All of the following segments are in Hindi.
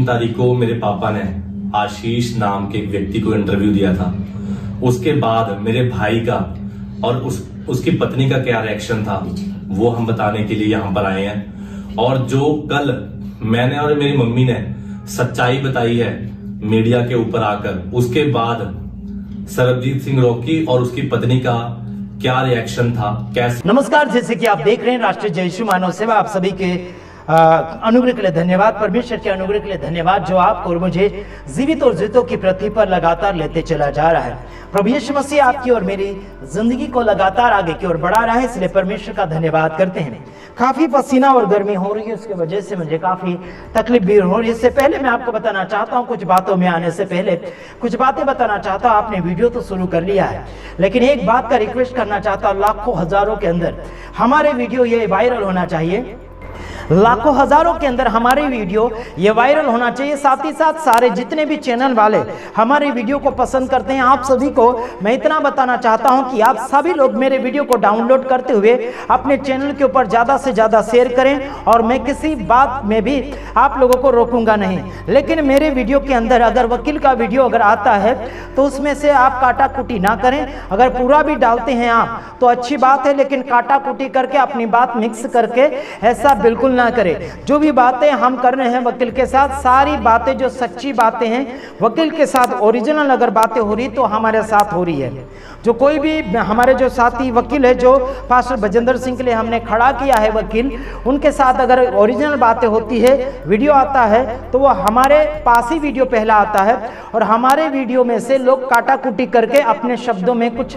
3 तारीख को मेरे पापा ने आशीष नाम के एक व्यक्ति को इंटरव्यू दिया था। उसके बाद मेरे भाई का और उसकी पत्नी का क्या रिएक्शन था वो हम बताने के लिए यहाँ पर आए हैं। और जो कल मैंने और मेरी मम्मी ने सच्चाई बताई है मीडिया के ऊपर आकर, उसके बाद सरबजीत सिंह रॉकी और उसकी पत्नी का क्या रिएक्शन था, कैसे। नमस्कार, जैसे कि आप देख रहे हैं राष्ट्रीय जय यीशु मानव सेवा, आप सभी के अनुग्रह के लिए धन्यवाद, परमेश्वर के अनुग्रह के लिए धन्यवाद जो आपको और मुझे जीवित और जीतों की पृथ्वी पर लगातार लेते चला जा रहा है। प्रभु यीशु मसीह आपकी और मेरी जिंदगी को लगातार आगे की ओर बढ़ा रहा है, इसलिए परमेश्वर का धन्यवाद करते हैं। काफी पसीना और गर्मी हो रही है, उसकी वजह से मुझे काफी तकलीफ भी हो रही है। इससे पहले मैं आपको बताना चाहता हूँ, कुछ बातों में आने से पहले कुछ बातें बताना चाहता हूँ। आपने वीडियो तो शुरू कर लिया है, लेकिन एक बात का रिक्वेस्ट करना चाहता हूँ, लाखों हजारों के अंदर हमारे वीडियो ये वायरल होना चाहिए, लाखों हजारों के अंदर हमारे वीडियो ये वायरल होना चाहिए। साथ ही साथ सारे जितने भी चैनल वाले हमारे वीडियो को पसंद करते हैं, आप सभी को मैं इतना बताना चाहता हूं कि आप सभी लोग मेरे वीडियो को डाउनलोड करते हुए अपने चैनल के ऊपर ज्यादा से ज्यादा शेयर करें। और मैं किसी बात में भी आप लोगों को रोकूंगा नहीं, लेकिन मेरे वीडियो के अंदर अगर वकील का वीडियो अगर आता है तो उसमें से आप काटा कुटी ना करें। अगर पूरा भी डालते हैं आप तो अच्छी बात है, लेकिन काटा कुटी करके अपनी बात मिक्स करके ऐसा बिल्कुल ना करें। जो भी बातें हम कर रहे हैं वकील के साथ, सारी बातें जो सच्ची बातें हैं वकील के साथ, ओरिजिनल अगर बातें हो रही तो हमारे साथ हो रही है। जो कोई भी हमारे जो साथी वकील है, जो पास्टर बजेंद्र सिंह के लिए हमने खड़ा किया है वकील, उनके साथ अगर ओरिजिनल बातें होती है, वीडियो आता है तो वो हमारे पास ही वीडियो पहला आता है। और हमारे वीडियो में से लोग काटा कुटी करके अपने शब्दों में कुछ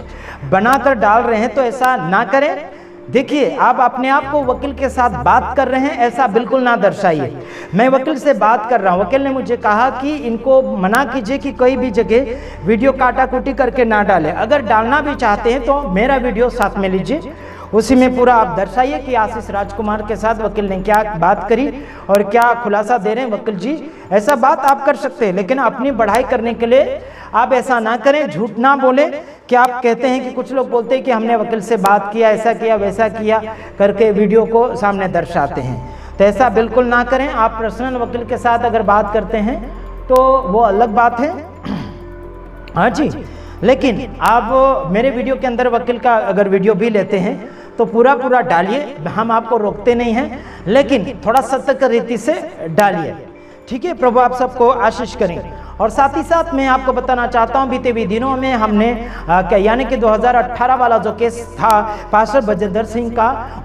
बनाकर डाल रहे हैं, तो ऐसा ना करें। देखिए, आप अपने आप को वकील के साथ बात कर रहे हैं ऐसा बिल्कुल ना दर्शाइए। मैं वकील से बात कर रहा हूं, वकील ने मुझे कहा कि इनको मना कीजिए कि कोई भी जगह वीडियो काटा कुटी करके ना डालें। अगर डालना भी चाहते हैं तो मेरा वीडियो साथ में लीजिए, उसी में पूरा आप दर्शाइए कि आशीष राजकुमार के साथ वकील ने क्या बात करी और क्या खुलासा दे रहे हैं वकील जी। ऐसा बात आप कर सकते हैं, लेकिन अपनी बढ़ाई करने के लिए आप ऐसा ना करें, झूठ ना बोले कि आप कहते हैं कि कुछ लोग बोलते हैं कि हमने वकील से बात किया, ऐसा किया वैसा किया करके वीडियो को सामने दर्शाते हैं। तो ऐसा बिल्कुल ना करें। आप पर्सनल वकील के साथ अगर बात करते हैं तो वो अलग बात है, हाँ जी, लेकिन आप मेरे वीडियो के अंदर वकील का अगर वीडियो भी लेते हैं तो पूरा डालिए, हम आपको रोकते नहीं हैं, लेकिन थोड़ा सतर्क रीति से डालिए, ठीक है। प्रभु आप सबको आशीष करें। और साथ ही साथ मैं आपको बताना चाहता हूं, बीते हुए दिनों में हमने यानी कि 2018 वाला जो केस था पास्टर बजेंद्र सिंह का,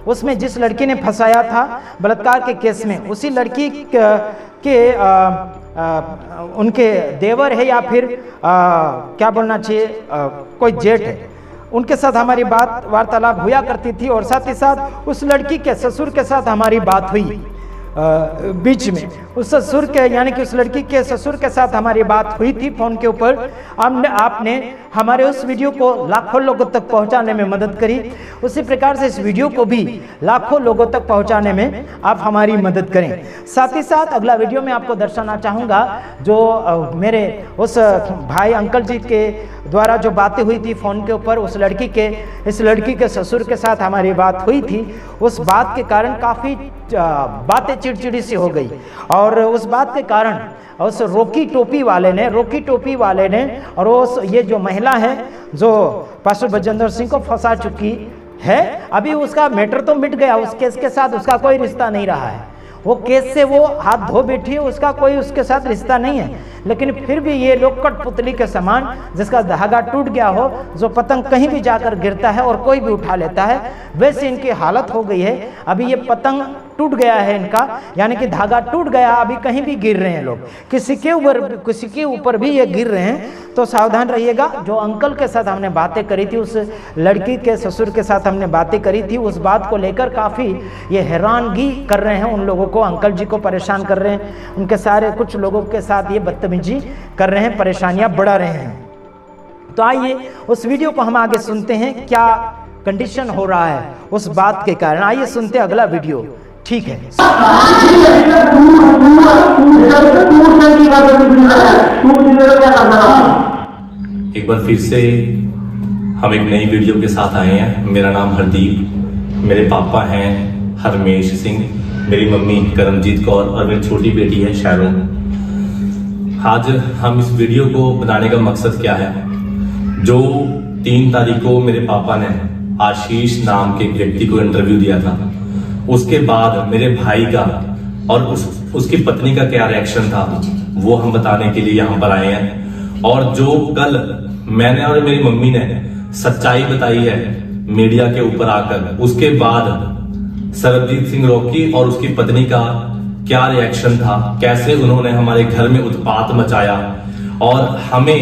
उसमें जिस लड़की ने फंसाया था बलात्कार के केस में, उसी लड़की के उनके देवर है या फिर क्या बोलना चाहिए, कोई जेठ है, उनके साथ हमारी बात वार्तालाप हुआ करती थी। और साथ ही साथ उस लड़की के ससुर के साथ हमारी बात हुई बीच में, उस ससुर के यानी कि उस लड़की के ससुर के साथ हमारी बात हुई थी फोन के ऊपर। आपने हमारे उस वीडियो को लाखों लोगों तक पहुंचाने में मदद करी, उसी प्रकार से इस वीडियो को भी लाखों लोगों तक पहुंचाने में आप हमारी मदद करें। साथ ही साथ अगला वीडियो में आपको दर्शाना चाहूँगा, जो मेरे उस भाई अंकल जी के द्वारा जो बातें हुई थी फ़ोन के ऊपर, इस लड़की के ससुर के साथ हमारी बात हुई थी, उस बात के कारण काफ़ी बातें चिड़चिड़ी सी हो गई। और उस बात के कारण उस रॉकी टोपी वाले ने और उस ये जो महिला है जो पास्टर बजेंद्र सिंह को फंसा चुकी है, अभी उसका मैटर तो मिट गया, उस केस के साथ उसका कोई रिश्ता नहीं रहा है, वो केस से वो हाथ धो बैठी है, उसका कोई उसके साथ रिश्ता नहीं है। लेकिन फिर भी ये लोग कठपुतली के समान, जिसका धागा टूट गया हो, जो पतंग कहीं भी जाकर गिरता है और कोई भी उठा लेता है, वैसे इनकी हालत हो गई है। अभी ये पतंग टूट गया है इनका, यानी कि धागा टूट गया, अभी कहीं भी गिर रहे हैं लोग, किसी के ऊपर भी ये गिर रहे हैं। तो सावधान रहिएगा। जो अंकल के साथ हमने बातें करी थी, उस लड़की के ससुर के साथ हमने बातें करी थी, उस बात को लेकर काफ़ी ये हैरानगी कर रहे हैं उन लोगों को, अंकल जी को परेशान कर रहे हैं, उनके सारे कुछ लोगों के साथ ये बदतमीजी कर रहे हैं, परेशानियां बढ़ा रहे हैं। तो आइए उस वीडियो को हम आगे सुनते हैं, क्या कंडीशन हो रहा है उस बात के कारण। आइए सुनते हैं अगला वीडियो, ठीक है। एक बार फिर से हम एक नई वीडियो के साथ आए हैं। मेरा नाम हरदीप, मेरे पापा हैं हरमेश सिंह मेरी मम्मी करमजीत कौर और मेरी छोटी बेटी है शैरोन। आज हम इस वीडियो को बनाने का मकसद क्या है, जो 3 तारीख को मेरे पापा ने आशीष नाम के एक व्यक्ति को इंटरव्यू दिया था, उसके बाद मेरे भाई का और उसकी पत्नी का क्या रिएक्शन था वो हम बताने के लिए यहाँ पर आए हैं। और जो कल मैंने और मेरी मम्मी ने सच्चाई बताई है मीडिया के ऊपर आकर, उसके बाद सरबजीत सिंह रॉकी और उसकी पत्नी का क्या रिएक्शन था, कैसे उन्होंने हमारे घर में उत्पात मचाया और हमें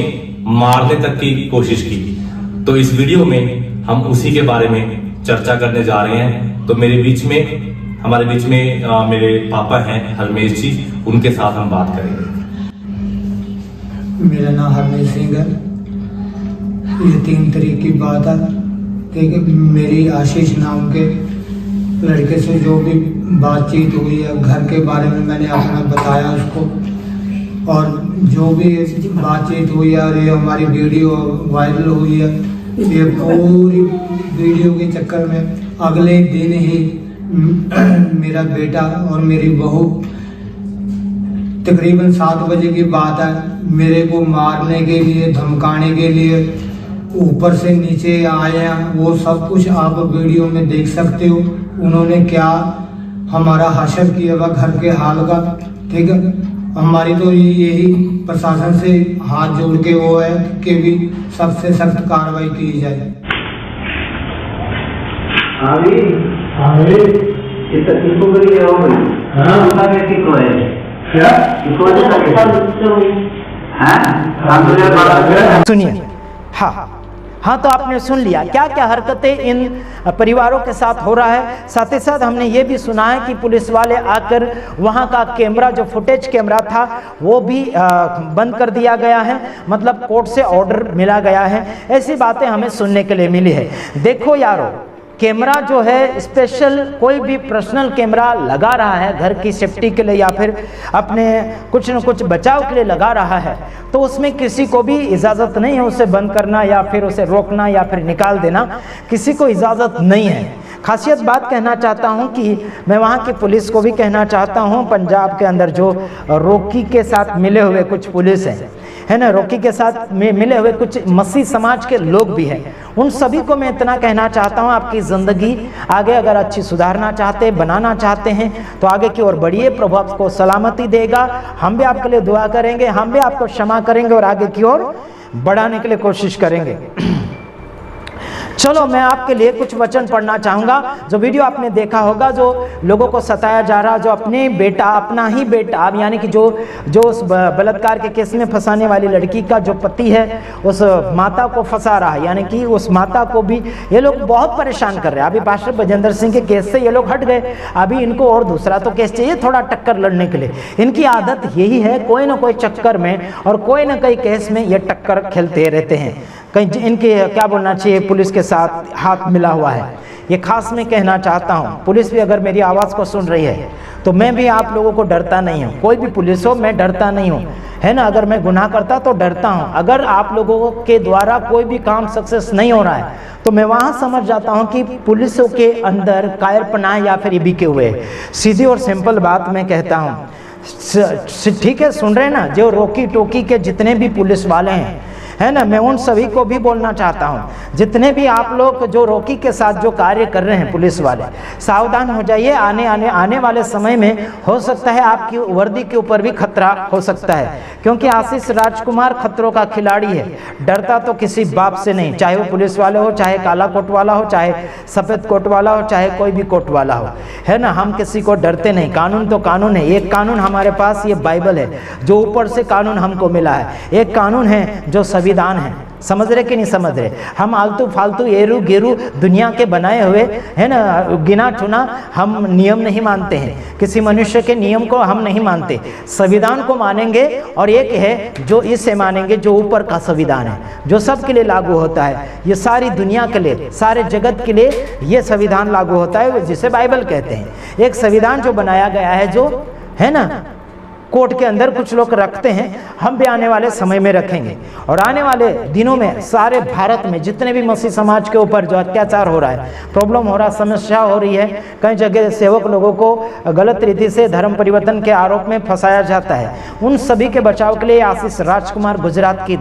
मारने तक की कोशिश की। तो इस वीडियो में हम उसी के बारे में चर्चा करने जा रहे हैं। तो हमारे बीच में मेरे पापा हैं हरमेश जी, उनके साथ हम बात करेंगे। मेरा नाम हरमेश सिंह है। ये 3 तारीख की बात है। देखिए, मेरी आशीष नाम के लड़के से जो भी बातचीत हुई है, घर के बारे में मैंने अपना बताया उसको, और जो भी बातचीत हुई है और ये हमारी वीडियो वायरल हुई है, ये पूरी वीडियो के चक्कर में अगले दिन ही मेरा बेटा और मेरी बहू, तकरीबन 7 बजे की बात है, मेरे को मारने के लिए, धमकाने के लिए ऊपर से नीचे आए हैं। वो सब कुछ आप वीडियो में देख सकते हो। उन्होंने क्या हमारा हशर किया हुआ घर के हाल का, ठीक है। हमारी तो यही प्रशासन से हाथ जोड़ के वो है कि भी सबसे सख्त कार्रवाई की जाए। सुनिए। हाँ, तो आपने सुन लिया क्या क्या हरकतें इन परिवारों के साथ हो रहा है। साथ ही साथ हमने ये भी सुना है कि पुलिस वाले आकर वहाँ का कैमरा, जो फुटेज कैमरा था, वो भी बंद कर दिया गया है, मतलब कोर्ट से ऑर्डर मिला गया है। ऐसी बातें हमें सुनने के लिए मिली है। देखो यारो, कैमरा जो है स्पेशल कोई भी पर्सनल कैमरा लगा रहा है घर की सेफ्टी के लिए या फिर अपने कुछ न कुछ बचाव के लिए लगा रहा है, तो उसमें किसी को भी इजाज़त नहीं है उसे बंद करना या फिर उसे रोकना या फिर निकाल देना, किसी को इजाज़त नहीं है। खासियत बात कहना चाहता हूं कि मैं वहां की पुलिस को भी कहना चाहता हूं, पंजाब के अंदर जो रॉकी के साथ मिले हुए कुछ पुलिस है ना, रॉकी के साथ मिले हुए कुछ मसीह समाज के लोग भी हैं, उन सभी को मैं इतना कहना चाहता हूं, आपकी ज़िंदगी आगे अगर अच्छी सुधारना चाहते, बनाना चाहते हैं तो आगे की ओर बढ़िए। प्रभु आपको सलामती देगा। हम भी आपके लिए दुआ करेंगे, हम भी आपको क्षमा करेंगे और आगे की ओर बढ़ाने के लिए कोशिश करेंगे। चलो, मैं आपके लिए कुछ वचन पढ़ना चाहूँगा। जो वीडियो आपने देखा होगा, जो लोगों को सताया जा रहा, जो अपने बेटा, अपना ही बेटा, यानी कि जो उस बलात्कार के केस में फंसाने वाली लड़की का जो पति है, उस माता को फंसा रहा है, यानी कि उस माता को भी ये लोग बहुत परेशान कर रहे हैं। अभी पास्टर बजेंद्र सिंह के केस से ये लोग हट गए, अभी इनको और दूसरा तो केस चाहिए थोड़ा टक्कर लड़ने के लिए। इनकी आदत यही है, कोई ना कोई चक्कर में और कोई ना कोई केस में ये टक्कर खेलते रहते हैं। कहीं इनके क्या बोलना चाहिए, पुलिस के साथ हाथ मिला हुआ है। ये खास मैं कहना चाहता हूँ, पुलिस भी अगर मेरी आवाज़ को सुन रही है तो मैं भी आप लोगों को डरता नहीं हूँ। कोई भी पुलिस हो, मैं डरता नहीं हूँ, है ना। अगर मैं गुनाह करता तो डरता हूँ। अगर आप लोगों के द्वारा कोई भी काम सक्सेस नहीं हो रहा है तो मैं वहाँ समझ जाता हूँ कि पुलिसों के अंदर कायरपना या फिर ये बिके हुए। सीधी और सिंपल बात मैं कहता हूँ, ठीक है, सुन रहे ना, जो रोकी टोकी के जितने भी पुलिस वाले हैं, है ना, मैं उन सभी को भी बोलना चाहता हूं, जितने भी आप लोग जो रॉकी के साथ जो कार्य कर रहे हैं पुलिस वाले, सावधान हो जाइए। आने वाले समय में हो सकता है आपकी वर्दी के ऊपर भी खतरा हो सकता है, क्योंकि आशीष राजकुमार खतरों का खिलाड़ी है। डरता तो किसी बाप से नहीं, चाहे वो पुलिस वाले हो, चाहे काला कोट वाला हो, चाहे सफ़ेद कोट वाला हो, चाहे कोई भी कोट वाला हो, है ना। हम किसी को डरते नहीं। कानून तो कानून है। एक कानून हमारे पास ये बाइबल है, जो ऊपर से कानून हमको मिला है। एक कानून है जो संविधान है। समझ रहे कि नहीं समझ रहे? हम आलतू फालतू एरू गेरू दुनिया के बनाए हुए, है ना, गिना चुना हम नियम नहीं मानते हैं। किसी मनुष्य के नियम को हम नहीं मानते, संविधान को मानेंगे। और एक है जो इसे मानेंगे, जो ऊपर का संविधान है, जो सबके लिए लागू होता है। ये सारी दुनिया के लिए, सारे जगत के लिए ये संविधान लागू होता है, जिसे बाइबल कहते हैं। एक संविधान जो बनाया गया है, जो है ना, कोर्ट के अंदर कुछ लोग रखते हैं, हम भी आने वाले समय में रखेंगे। और आने वाले दिनों में सारे भारत में जितने भी मसीह समाज के ऊपर जो अत्याचार हो रहा है, प्रॉब्लम हो रहा है, समस्या हो रही है, कई जगह सेवक लोगों को गलत रीति से धर्म परिवर्तन के आरोप में फंसाया जाता है, उन सभी के बचाव के लिए आशीष राजकुमार गुजरात की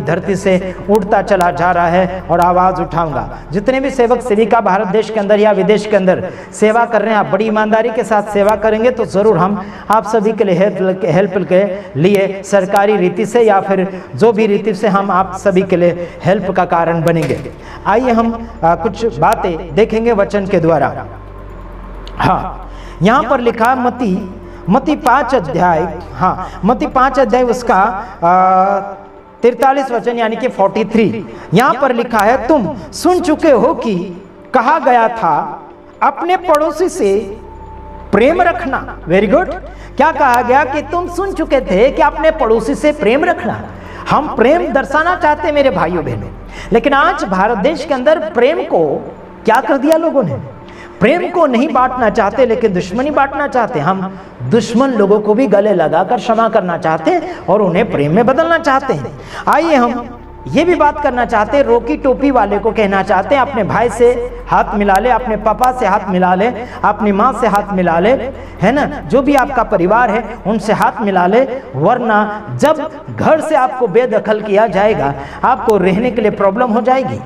धरती से उठता चला जा रहा है और आवाज उठाऊंगा। जितने भी सेवक सेविका भारत देश के अंदर या विदेश के अंदर सेवा कर रहे हैं, आप बड़ी ईमानदारी के साथ सेवा करेंगे तो जरूर हम आप सभी के लिए हेल्प के लिए सरकारी रीति से या फिर जो भी रीति से हम आप सभी के लिए हेल्प का कारण बनेंगे। आइए हम कुछ बातें देखेंगे वचन के द्वारा। हाँ, यहाँ पर लिखा मत्ती 5 अध्याय, हाँ मत्ती 5 अध्याय उसका 43 वचन यानी कि 43, यहाँ पर लिखा है, तुम सुन चुके हो कि कहा गया था अपने पड़ोसी से प्रेम रखना। Very good. क्या कहा गया कि तुम सुन चुके थे कि अपने पड़ोसी से प्रेम रखना। हम प्रेम दर्शाना चाहते हैं मेरे भाइयों बहनों, लेकिन आज भारत देश के अंदर प्रेम को क्या कर दिया लोगों ने? प्रेम को नहीं बांटना चाहते लेकिन दुश्मनी बांटना चाहते। हम दुश्मन लोगों को भी गले लगाकर क्षमा करना चाहते हैं और उन्हें प्रेम में बदलना चाहते हैं। आइए हम ये भी बात करना चाहते हैं, रोकी टोपी वाले को कहना चाहते हैं अपने भाई से हाथ मिला ले, अपने पापा से हाथ मिला ले, अपनी माँ से हाथ मिला ले, है ना, जो भी आपका परिवार है उनसे हाथ मिला ले, वरना जब घर से आपको बेदखल किया जाएगा आपको रहने के लिए प्रॉब्लम हो जाएगी।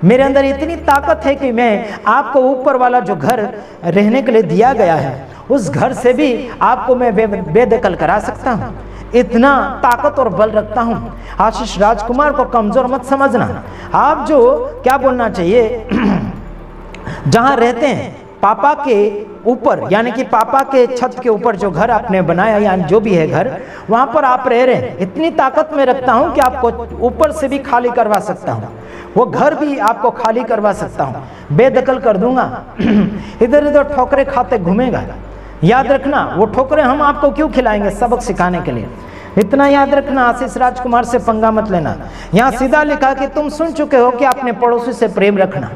मेरे अंदर इतनी ताकत है कि मैं आपको ऊपर वाला जो घर रहने के लिए दिया गया है उस घर से भी आपको मैं बेदखल करा सकता हूँ। इतना ताकत और बल रखता हूँ। आशीष राजकुमार को कमजोर मत समझना। आप जो क्या बोलना चाहिए जहाँ रहते हैं पापा के ऊपर, यानी कि पापा के छत के ऊपर जो घर आपने बनाया या जो भी है घर, वहाँ पर आप रह रहे हैं, इतनी ताकत में रखता हूँ कि आपको ऊपर से भी खाली करवा सकता हूँ, वो घर भी आपको खाली करवा सकता हूँ, बेदखल कर दूंगा। इधर उधर ठोकरे खाते घूमेगा। याद रखना, वो ठोकरे हम आपको क्यों खिलाएंगे? सबक सिखाने के लिए। इतना याद रखना, आशीष राजकुमार से पंगा मत लेना। यहाँ सीधा लिखा कि तुम सुन चुके हो कि अपने पड़ोसी से प्रेम रखना।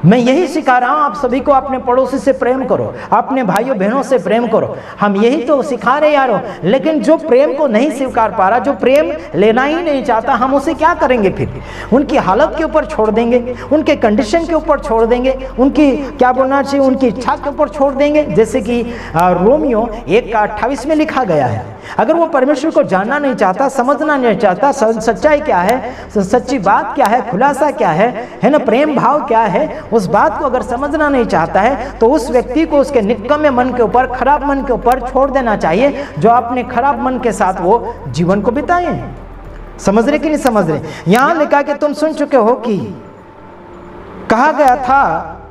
मैं यही सिखा रहा हूँ आप सभी को, अपने पड़ोसी से प्रेम करो, अपने भाइयों बहनों से प्रेम करो। हम यही तो सिखा रहे यारों। लेकिन जो प्रेम को नहीं स्वीकार पा रहा, जो प्रेम लेना ही नहीं चाहता, हम उसे क्या करेंगे फिर? उनकी हालत के ऊपर छोड़ देंगे, उनके कंडीशन के ऊपर छोड़ देंगे, उनकी क्या बोलना चाहिए, उनकी इच्छा के ऊपर छोड़ देंगे। जैसे कि रोमियो 1:28 में लिखा गया है, अगर वो परमेश्वर को जानना नहीं चाहता, समझना नहीं चाहता, सच्चाई क्या है, सच्ची बात क्या है, खुलासा क्या है ना, प्रेम भाव क्या है, उस बात को अगर समझना नहीं चाहता है तो उस व्यक्ति को उसके निकम्मे मन के ऊपर, खराब मन के ऊपर छोड़ देना चाहिए, जो अपने खराब मन के साथ वो जीवन को बिताए। समझ रहे कि नहीं समझ रहे? यहां लिखा कि तुम सुन चुके हो कि कहा गया था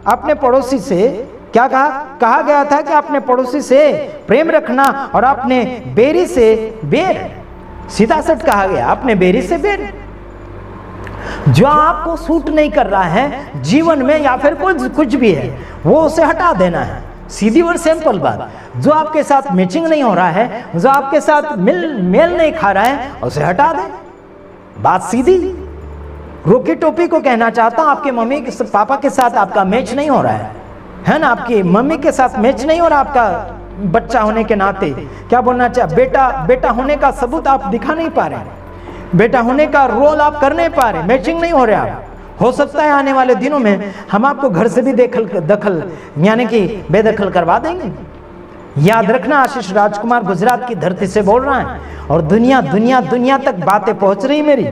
अपने पड़ोसी से, क्या कहा गया था कि अपने पड़ोसी से प्रेम रखना और अपने बेरी से बैर। सीधा सट कहा गया, अपने बेरी से बैर। जो आपको सूट नहीं कर रहा है जीवन में या फिर कुछ भी है, वो उसे हटा देना है। सीधी और सिंपल बात। जो आपके साथ मैचिंग नहीं हो रहा है, जो आपके साथ मेल नहीं खा रहा है, उसे हटा दे। बात सीधी। रोकी टोपी को कहना चाहता हूं, आपके मम्मी पापा के साथ आपका मैच नहीं हो रहा है ना, आपकी मम्मी के साथ मैच नहीं हो रहा, आपका बच्चा होने के नाते क्या बोलना चाहिए, बेटा होने का सबूत आप दिखा नहीं पा रहे, बेटा होने का रोल आप कर नहीं पा रहे, मैचिंग नहीं हो रहे आप। हो सकता है आने वाले दिनों में हम आपको घर से भी दखल यानी कि बेदखल करवा देंगे। याद रखना, आशीष राजकुमार गुजरात की धरती से बोल रहा है और दुनिया तक बातें पहुंच रही। मेरी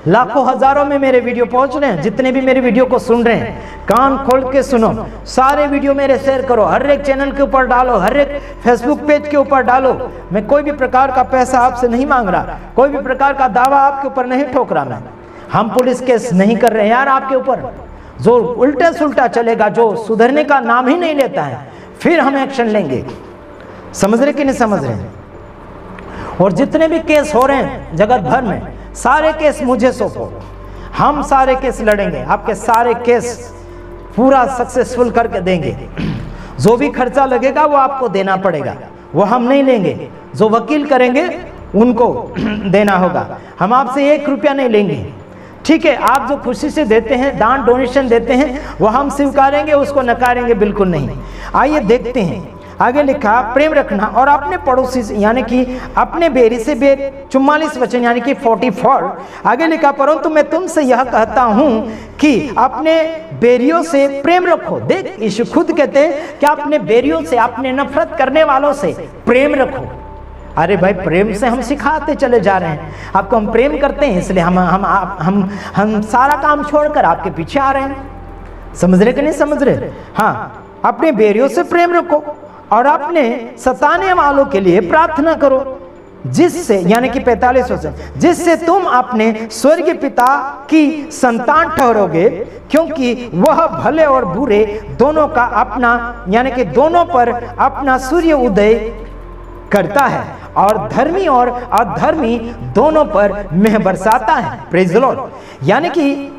लाखों हजारों में मेरे वीडियो पहुंच रहे हैं। जितने भी मेरे वीडियो को सुन रहे हैं, कान खोल के सुनो, सारे वीडियो मेरे शेयर करो, हर एक चैनल के ऊपर डालो, हर एक फेसबुक पेज के ऊपर डालो। मैं कोई भी प्रकार का पैसा आपसे नहीं मांग रहा, कोई भी प्रकार का दावा आपके ऊपर नहीं ठोक रहा। मैं हम पुलिस केस नहीं कर रहे यार आपके ऊपर। जो उल्टा सुल्टा चलेगा, जो सुधरने का नाम ही नहीं लेता है, फिर हम एक्शन लेंगे। समझ रहे कि नहीं समझ रहे? और जितने भी केस हो रहे हैं जगत भर में, सारे केस मुझे सौंपो, हम सारे केस लड़ेंगे, आपके सारे केस पूरा सक्सेसफुल करके देंगे। जो भी खर्चा लगेगा वो आपको देना पड़ेगा, वो हम नहीं लेंगे। जो वकील करेंगे उनको देना होगा, हम आपसे 1 रुपया नहीं लेंगे। ठीक है, आप जो खुशी से देते हैं, दान डोनेशन देते हैं, वो हम स्वीकारेंगे, उसको नकारेंगे बिल्कुल नहीं। आइए देखते हैं आगे लिखा प्रेम रखना और अपने पड़ोसी से, यानी कि अपने बेरी से बेर, 44 वचन यानी कि 44। आगे लिखा परंतु मैं तुमसे यह कहता हूं कि अपने बेरियों से प्रेम रखो। देख यीशु खुद कहते हैं कि अपने बेरियों से, अपने नफरत करने वालों से प्रेम रखो। अरे भाई प्रेम से हम सिखाते चले जा रहे हैं, आपको हम प्रेम करते हैं इसलिए हम सारा काम छोड़कर आपके पीछे आ रहे हैं। समझ रहे कि नहीं समझ रहे? हाँ, अपने बेरियों से प्रेम रखो और अपने सताने वालों के लिए प्रार्थना करो, जिससे, यानी कि 45 वचन, जिससे तुम अपने स्वर्गीय पिता की संतान ठहरोगे, क्योंकि वह भले और बुरे दोनों का अपना, यानी कि दोनों पर अपना सूर्य उदय करता है और धर्मी और अधर्मी दोनों पर मेह बरसाता है। Praise the Lord. यानी कि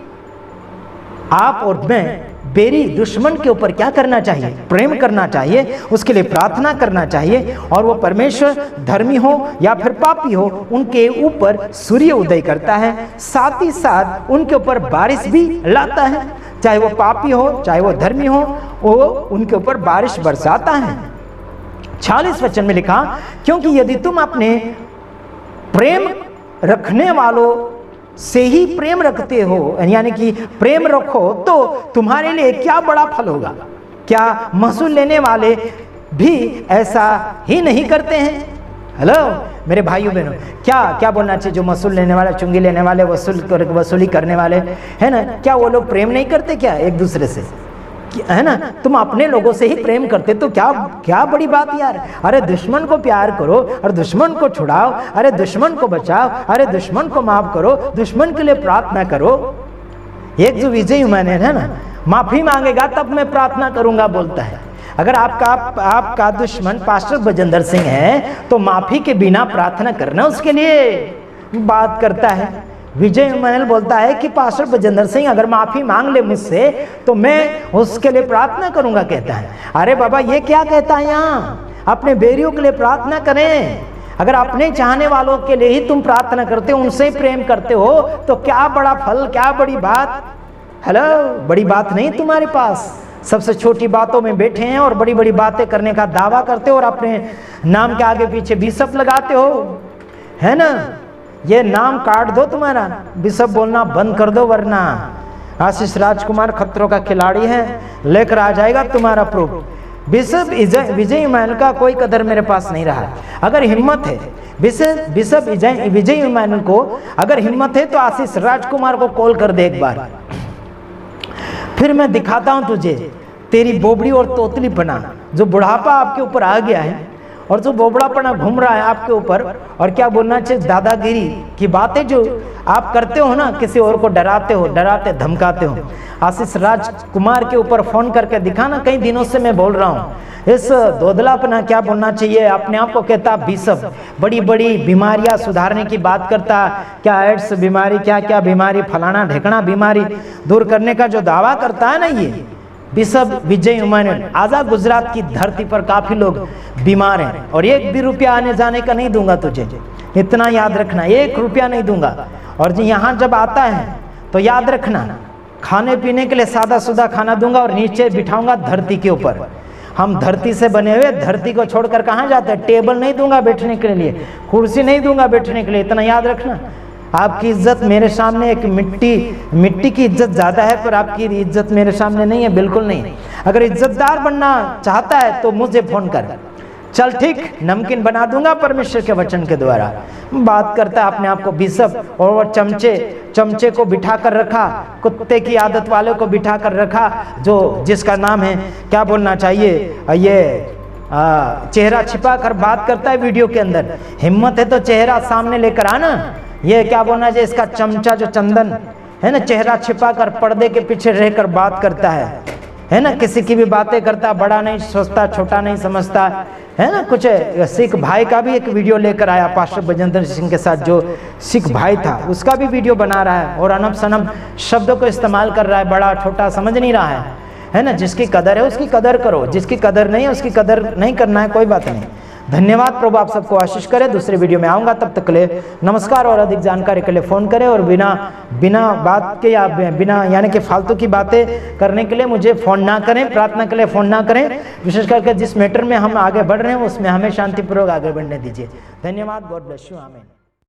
आप और मैं बेरी दुश्मन के ऊपर क्या करना चाहिए? प्रेम करना चाहिए, उसके लिए प्रार्थना करना चाहिए, और वो परमेश्वर धर्मी हो या फिर पापी हो, उनके ऊपर सूर्य उदय करता है, साथ ही साथ उनके ऊपर बारिश भी लाता है। चाहे वो पापी हो चाहे वो धर्मी हो, वो उनके ऊपर बारिश बरसाता है। 46 वचन में लिखा, क्योंकि यदि तुम अपने प्रेम रखने वालों से ही प्रेम रखते हो, यानी कि प्रेम रखो, तो तुम्हारे लिए क्या बड़ा फल होगा। क्या महसूल लेने वाले भी ऐसा ही नहीं करते हैं? हेलो मेरे भाइयों बहनों, क्या बोलना चाहिए? जो महसूल लेने वाले, चुंगी लेने वाले, वसूली करने वाले है ना, क्या वो लोग प्रेम नहीं करते क्या एक दूसरे से? है ना, तुम अपने लोगों से ही प्रेम करते तो क्या बड़ी बात यार। अरे दुश्मन को प्यार करो और दुश्मन को छुड़ाओ, अरे दुश्मन को बचाओ, अरे दुश्मन को माफ करो, दुश्मन के लिए प्रार्थना करो। एक जो विजय मैंने है ना, माफी मांगेगा तब मैं प्रार्थना करूंगा बोलता है। अगर आपका दुश्मन पास्टर बजेंद्र सिंह है तो माफी के बिना प्रार्थना करना उसके लिए बात करता है। विजय इमानुएल बोलता है कि पास्टर बजेंद्र सिंह अगर माफी मांग ले मुझसे तो मैं उसके लिए प्रार्थना करूंगा कहता है। अरे बाबा ये क्या कहता है यहाँ? अपने बेरियों के लिए प्रार्थना करें। अगर अपने चाहने वालों के लिए ही तुम प्रार्थना करते हो, उनसे प्रेम करते हो, तो क्या बड़ा फल, क्या बड़ी बात। हेलो, बड़ी बात नहीं तुम्हारे पास, सबसे छोटी बातों में बैठे हैं और बड़ी बड़ी बातें करने का दावा करते हो और अपने नाम के आगे पीछे बिशप लगाते हो, है ना। ये नाम काट दो तुम्हारा, बिशप बोलना बंद कर दो, वरना आशीष राजकुमार खतरों का खिलाड़ी है, लेकर आ जाएगा तुम्हारा प्रूफ। बिशप विजय इमानुएल का कोई कदर मेरे पास नहीं रहा। अगर हिम्मत है बिशप विजय इमानुएल को, अगर हिम्मत है तो आशीष राजकुमार को कॉल कर दे एक बार, फिर मैं दिखाता हूं तुझे तेरी बोबड़ी और तोतलीपना। जो बुढ़ापा आपके ऊपर आ गया है और जो बोबड़ापना घूम रहा है आपके ऊपर, और क्या बोलना चाहिए, दादागिरी की बातें जो आप करते हो ना, किसी और को डराते धमकाते हो। आशीष राजकुमार के ऊपर फोन करके दिखाना, कई दिनों से मैं बोल रहा हूँ। इस दोदलापना, क्या बोलना चाहिए, अपने आप को कहता बिशप, बड़ी बड़ी बीमारियां सुधारने की बात करता, क्या एड्स बीमारी, क्या बीमारी, फलाना ढेकना बीमारी दूर करने का जो दावा करता है ना, ये बिशप विजय इमानुएल। आजाद गुजरात की धरती पर काफी लोग बीमार हैं और 1 भी रुपया आने जाने का नहीं दूंगा तुझे, इतना याद रखना, 1 रुपया नहीं दूंगा। और यहाँ जब आता है तो याद रखना, खाने पीने के लिए सादा सुदा खाना दूंगा और नीचे बिठाऊंगा धरती के ऊपर। हम धरती से बने हुए, धरती को छोड़कर कहाँ जाते हैं? टेबल नहीं दूंगा बैठने के लिए, कुर्सी नहीं दूंगा बैठने के लिए, इतना याद रखना। आपकी इज्जत मेरे सामने, एक मिट्टी की इज्जत ज्यादा है, पर आपकी इज्जत मेरे सामने नहीं है, बिल्कुल नहीं। अगर इज्जतदार बनना चाहता है तो मुझे फोन कर, चल ठीक, नमकीन बना दूंगा परमेश्वर के वचन के द्वारा। बात करता है अपने आप को बिशप, और वो चमचे को बिठा कर रखा, कुत्ते की आदत वाले को बिठा कर रखा, जो जिसका नाम है, क्या बोलना चाहिए, ये चेहरा छिपा कर बात करता है वीडियो के अंदर। हिम्मत है तो चेहरा सामने लेकर आना। ये क्या बोलना चाहिए, इसका चमचा जो चंदन है ना, चेहरा छिपा कर पर्दे के पीछे रहकर बात करता है ना, किसी की भी बातें करता, बड़ा नहीं सोचता, छोटा नहीं समझता, है ना। कुछ सिख भाई का भी एक वीडियो लेकर आया, पास्टर बजेंद्र सिंह के साथ, जो सिख भाई था उसका भी वीडियो बना रहा है और अनब सनब शब्दों को इस्तेमाल कर रहा है, बड़ा छोटा समझ नहीं रहा है ना। जिसकी कदर है उसकी कदर करो, जिसकी कदर नहीं है उसकी कदर नहीं करना है, कोई बात नहीं। धन्यवाद, प्रभु आप सबको आशीष करे। दूसरे वीडियो में आऊंगा, तब तक के लिए नमस्कार। और अधिक जानकारी के लिए फोन करें और बिना बिना बात के या बिना यानी कि फालतू की बातें करने के लिए मुझे फ़ोन ना करें, प्रार्थना के लिए फ़ोन ना करें। विशेष करके जिस मैटर में हम आगे बढ़ रहे हैं उसमें हमें शांतिपूर्वक आगे बढ़ने दीजिए। धन्यवाद। God bless you. आमीन।